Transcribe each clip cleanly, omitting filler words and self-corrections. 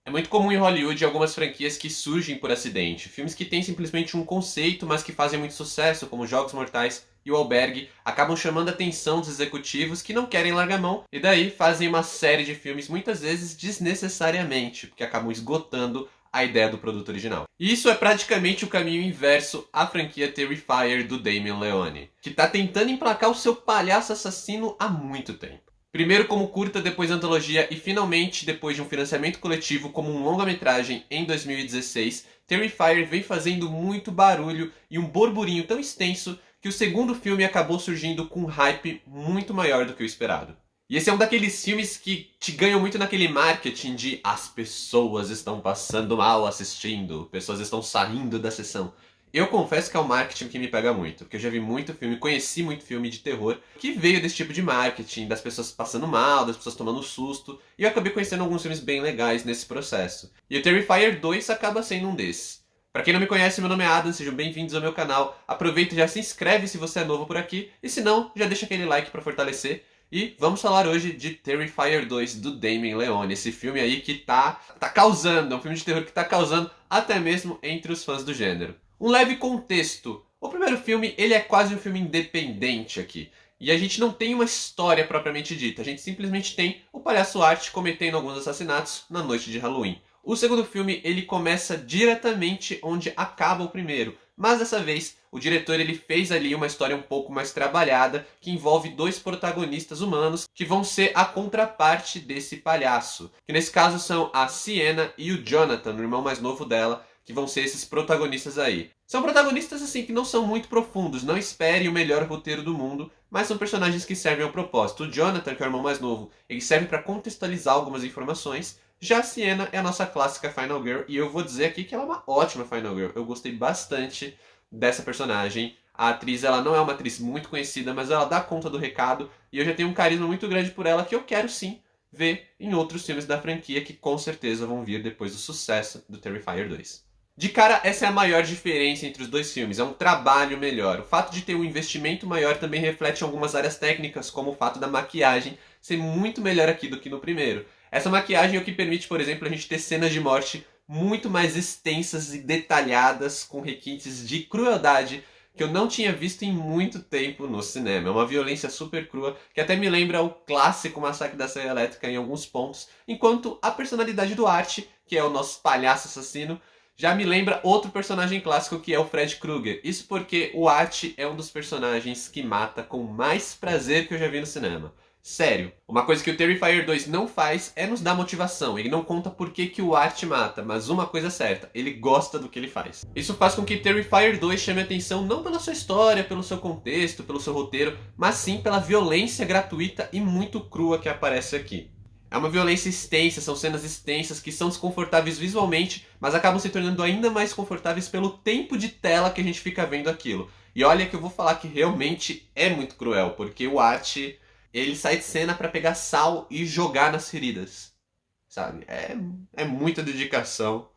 É muito comum em Hollywood algumas franquias que surgem por acidente. Filmes que têm simplesmente um conceito, mas que fazem muito sucesso, como Jogos Mortais e O Albergue, acabam chamando a atenção dos executivos que não querem largar mão e daí fazem uma série de filmes muitas vezes desnecessariamente, porque acabam esgotando a ideia do produto original. E isso é praticamente o caminho inverso à franquia Terrifier do Damien Leone, que está tentando emplacar o seu palhaço assassino há muito tempo. Primeiro como curta, depois antologia e finalmente, depois de um financiamento coletivo como um longa-metragem em 2016, Terrifier vem fazendo muito barulho e um burburinho tão extenso que o segundo filme acabou surgindo com um hype muito maior do que o esperado. E esse é um daqueles filmes que te ganham muito naquele marketing de as pessoas estão passando mal assistindo, pessoas estão saindo da sessão. Eu confesso que é um marketing que me pega muito, porque eu já vi muito filme, conheci muito filme de terror que veio desse tipo de marketing, das pessoas passando mal, das pessoas tomando susto, e eu acabei conhecendo alguns filmes bem legais nesse processo. E o Terrifier 2 acaba sendo um desses. Pra quem não me conhece, meu nome é Adam, sejam bem-vindos ao meu canal. Aproveita e já se inscreve se você é novo por aqui, e se não, já deixa aquele like pra fortalecer. E vamos falar hoje de Terrifier 2 do Damien Leone, esse filme aí que tá causando, é um filme de terror que tá causando até mesmo entre os fãs do gênero. Um leve contexto. O primeiro filme, ele é quase um filme independente aqui. E a gente não tem uma história propriamente dita. A gente simplesmente tem o palhaço Art cometendo alguns assassinatos na noite de Halloween. O segundo filme, ele começa diretamente onde acaba o primeiro. Mas dessa vez, o diretor ele fez ali uma história um pouco mais trabalhada, que envolve dois protagonistas humanos que vão ser a contraparte desse palhaço. Que nesse caso são a Sienna e o Jonathan, o irmão mais novo dela, que vão ser esses protagonistas aí. São protagonistas assim que não são muito profundos, não esperem o melhor roteiro do mundo, mas são personagens que servem ao propósito. O Jonathan, que é o irmão mais novo, ele serve para contextualizar algumas informações. Já a Sienna é a nossa clássica Final Girl, e eu vou dizer aqui que ela é uma ótima Final Girl. Eu gostei bastante dessa personagem. A atriz, ela não é uma atriz muito conhecida, mas ela dá conta do recado, e eu já tenho um carisma muito grande por ela que eu quero sim ver em outros filmes da franquia que com certeza vão vir depois do sucesso do Terrifier 2. De cara, essa é a maior diferença entre os dois filmes, é um trabalho melhor. O fato de ter um investimento maior também reflete algumas áreas técnicas, como o fato da maquiagem ser muito melhor aqui do que no primeiro. Essa maquiagem é o que permite, por exemplo, a gente ter cenas de morte muito mais extensas e detalhadas, com requintes de crueldade que eu não tinha visto em muito tempo no cinema. É uma violência super crua, que até me lembra o clássico Massacre da Serra Elétrica em alguns pontos, enquanto a personalidade do Art, que é o nosso palhaço assassino, já me lembra outro personagem clássico que é o Fred Krueger. Isso porque o Art é um dos personagens que mata com mais prazer que eu já vi no cinema. Sério, uma coisa que o Terrifier 2 não faz é nos dar motivação. Ele não conta por que o Art mata, mas uma coisa é certa, ele gosta do que ele faz. Isso faz com que Terrifier 2 chame atenção não pela sua história, pelo seu contexto, pelo seu roteiro, mas sim pela violência gratuita e muito crua que aparece aqui. É uma violência extensa, são cenas extensas que são desconfortáveis visualmente, mas acabam se tornando ainda mais confortáveis pelo tempo de tela que a gente fica vendo aquilo. E olha que eu vou falar que realmente é muito cruel, porque o Art, ele sai de cena pra pegar sal e jogar nas feridas, sabe? É muita dedicação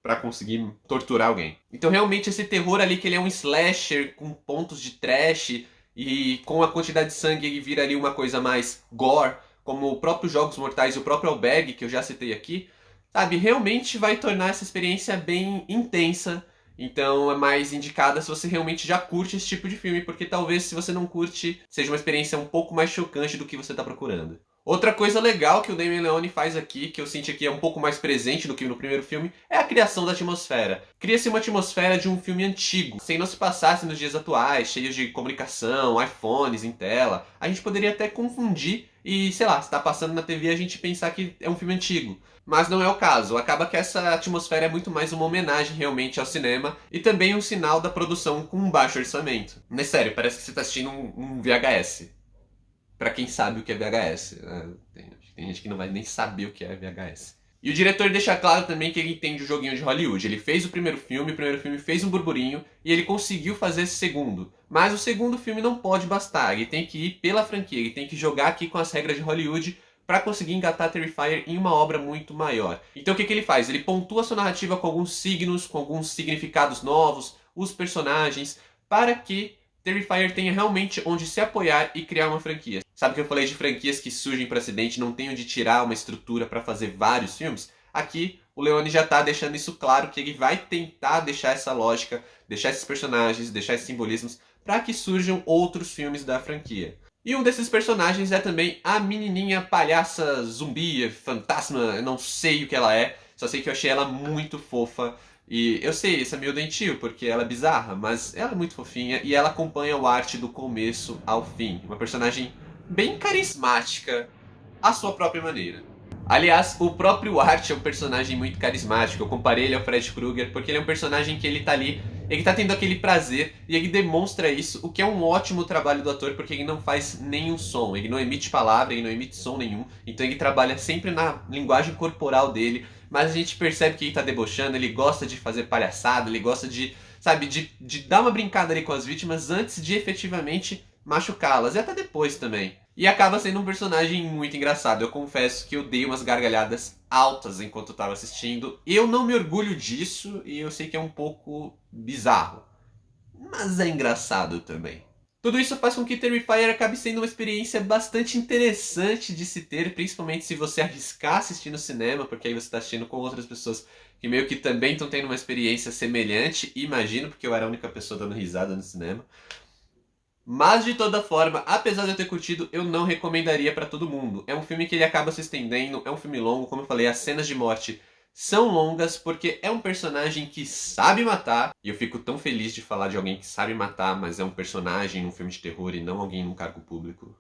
pra conseguir torturar alguém. Então realmente esse terror ali, que ele é um slasher com pontos de trash e com a quantidade de sangue ele vira ali uma coisa mais gore, como o próprio Jogos Mortais e o próprio Albergue, que eu já citei aqui, sabe, realmente vai tornar essa experiência bem intensa. Então é mais indicada se você realmente já curte esse tipo de filme, porque talvez se você não curte, seja uma experiência um pouco mais chocante do que você está procurando. Outra coisa legal que o Damien Leone faz aqui, que eu senti que é um pouco mais presente do que no primeiro filme, é a criação da atmosfera. Cria-se uma atmosfera de um filme antigo, sem não se passasse nos dias atuais, cheios de comunicação, iPhones em tela. A gente poderia até confundir e, sei lá, se tá passando na TV a gente pensar que é um filme antigo. Mas não é o caso, acaba que essa atmosfera é muito mais uma homenagem realmente ao cinema e também um sinal da produção com um baixo orçamento. Mas sério, parece que você tá assistindo um VHS. Pra quem sabe o que é VHS. Tem gente que não vai nem saber o que é VHS. E o diretor deixa claro também que ele entende o joguinho de Hollywood. Ele fez o primeiro filme fez um burburinho e ele conseguiu fazer esse segundo. Mas o segundo filme não pode bastar, ele tem que ir pela franquia, ele tem que jogar aqui com as regras de Hollywood para conseguir engatar Terrifier em uma obra muito maior. Então o que ele faz? Ele pontua sua narrativa com alguns signos, com alguns significados novos, os personagens, para que Terrifier tenha realmente onde se apoiar e criar uma franquia. Sabe que eu falei de franquias que surgem por acidente, não tem onde tirar uma estrutura para fazer vários filmes? aqui o Leone já tá deixando isso claro, que ele vai tentar deixar essa lógica, deixar esses personagens, deixar esses simbolismos, para que surjam outros filmes da franquia. E um desses personagens é também a menininha palhaça zumbi, fantasma, eu não sei o que ela é, só sei que eu achei ela muito fofa. E eu sei, isso é meio doentio, porque ela é bizarra, mas ela é muito fofinha e ela acompanha o arte do começo ao fim. Uma personagem bem carismática, à sua própria maneira. Aliás, o próprio Art é um personagem muito carismático. Eu comparei ele ao Fred Krueger porque ele é um personagem que ele tá ali, ele tá tendo aquele prazer e ele demonstra isso, o que é um ótimo trabalho do ator porque ele não faz nenhum som, ele não emite palavra, ele não emite som nenhum, então ele trabalha sempre na linguagem corporal dele, mas a gente percebe que ele tá debochando, ele gosta de fazer palhaçada, ele gosta de, sabe, de dar uma brincada ali com as vítimas antes de efetivamente machucá-las, e até depois também. E acaba sendo um personagem muito engraçado. Eu confesso que eu dei umas gargalhadas altas enquanto eu tava assistindo. Eu não me orgulho disso e eu sei que é um pouco bizarro. Mas é engraçado também. Tudo isso faz com que Terrifier acabe sendo uma experiência bastante interessante de se ter, principalmente se você arriscar assistir no cinema, porque aí você está assistindo com outras pessoas que meio que também estão tendo uma experiência semelhante, imagino, porque eu era a única pessoa dando risada no cinema. Mas de toda forma, apesar de eu ter curtido, eu não recomendaria pra todo mundo. É um filme que ele acaba se estendendo, é um filme longo, como eu falei, as cenas de morte são longas porque é um personagem que sabe matar. E eu fico tão feliz de falar de alguém que sabe matar, mas é um personagem num filme de terror e não alguém num cargo público.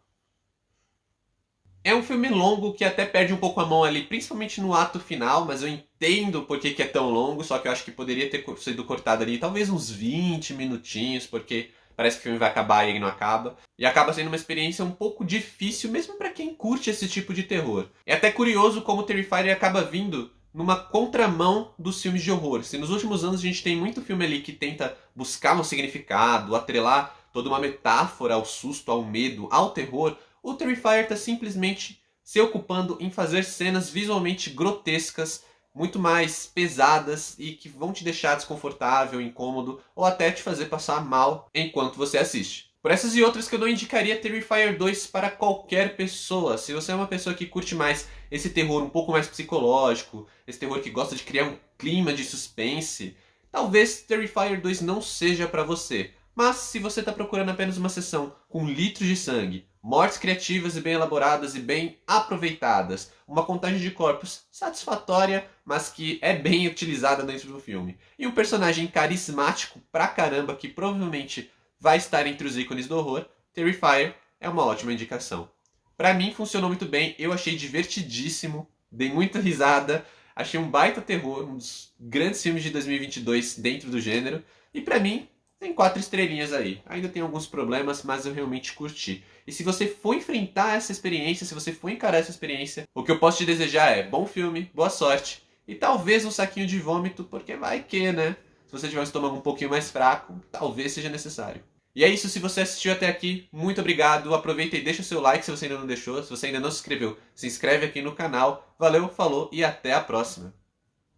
É um filme longo que até perde um pouco a mão ali, principalmente no ato final, mas eu entendo por que é tão longo, só que eu acho que poderia ter sido cortado ali talvez uns 20 minutinhos, porque parece que o filme vai acabar e ele não acaba. E acaba sendo uma experiência um pouco difícil, mesmo pra quem curte esse tipo de terror. É até curioso como o Terrifier acaba vindo numa contramão dos filmes de horror. Se nos últimos anos a gente tem muito filme ali que tenta buscar um significado, atrelar toda uma metáfora ao susto, ao medo, ao terror, o Terrifier está simplesmente se ocupando em fazer cenas visualmente grotescas, muito mais pesadas e que vão te deixar desconfortável, incômodo ou até te fazer passar mal enquanto você assiste. Por essas e outras que eu não indicaria Terrifier 2 para qualquer pessoa. Se você é uma pessoa que curte mais esse terror um pouco mais psicológico, esse terror que gosta de criar um clima de suspense, talvez Terrifier 2 não seja para você. Mas se você está procurando apenas uma sessão com litros de sangue, mortes criativas e bem elaboradas e bem aproveitadas, uma contagem de corpos satisfatória, mas que é bem utilizada dentro do filme, e um personagem carismático pra caramba que provavelmente vai estar entre os ícones do horror, Terrifier é uma ótima indicação. Pra mim funcionou muito bem, eu achei divertidíssimo, dei muita risada, achei um baita terror, um dos grandes filmes de 2022 dentro do gênero, e pra mim tem 4 estrelinhas aí. Ainda tem alguns problemas, mas eu realmente curti. E se você for enfrentar essa experiência, se você for encarar essa experiência, o que eu posso te desejar é bom filme, boa sorte e talvez um saquinho de vômito, porque vai que, né? Se você tiver um estômago um pouquinho mais fraco, talvez seja necessário. E é isso, se você assistiu até aqui, muito obrigado. Aproveita e deixa o seu like se você ainda não deixou. Se você ainda não se inscreveu, se inscreve aqui no canal. Valeu, falou e até a próxima.